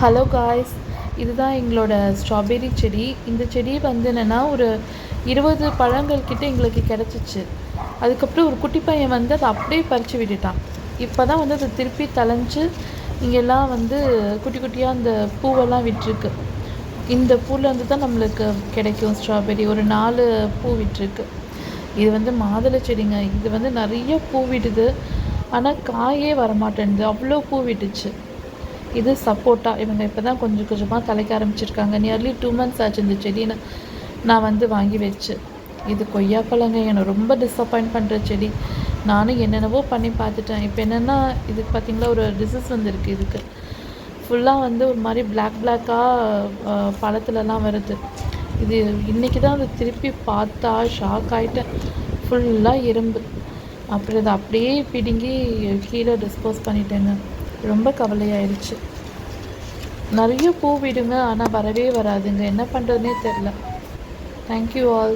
Hello guys, இதுதான் எங்களோட strawberry செடி. இந்த செடி வந்து என்னென்னா ஒரு 20 பழங்கள் கிட்ட எங்களுக்கு கிடச்சிச்சு. அதுக்கப்புறம் ஒரு குட்டி பையன் வந்து அதை அப்படியே பறித்து விட்டுட்டான். இப்போ தான் வந்து அதை திருப்பி தழைஞ்சு இங்கெல்லாம் வந்து குட்டி குட்டியாக அந்த பூவெல்லாம் விட்டுருக்கு. இந்த பூலேருந்து தான் நம்மளுக்கு கிடைக்கும் ஸ்ட்ராபெர்ரி. ஒரு 4 பூ விட்டுருக்கு. இது வந்து மாதுளை செடிங்க. இது வந்து நிறைய பூ விடுது, ஆனால் காயே வரமாட்டேன்து. அவ்வளோ பூ விட்டுச்சு. இது சப்போட்டா. இவங்க இப்போ தான் கொஞ்சம் கொஞ்சமாக தலைக்க ஆரம்பிச்சிருக்காங்க. நியர்லி 2 months ஆச்சு இந்த செடியை நான் வந்து வாங்கி வச்சு. இது கொய்யாப்பழங்க. என்னை ரொம்ப டிஸப்பாயிண்ட் பண்ணுற செடி. நானும் என்னென்னவோ பண்ணி பார்த்துட்டேன். இப்போ என்னென்னா இதுக்கு பார்த்திங்களா ஒரு டிசீஸ் வந்துருக்கு. இதுக்கு ஃபுல்லாக வந்து ஒரு மாதிரி பிளாக்காக பழத்துலலாம் வருது. இது இன்றைக்கி தான் அதை திருப்பி பார்த்தா ஷாக் ஆகிட்டேன். ஃபுல்லாக எறும்பு. அப்புறம் இதை அப்படியே பிடுங்கி கீழே டிஸ்போஸ் பண்ணிட்டேங்க. ரொம்ப கவலையாயிடுச்சு. நிறைய பூ விடுங்க, ஆனால் வரவே வராதுங்க. என்ன பண்ணுறதுனே தெரில. Thank you all.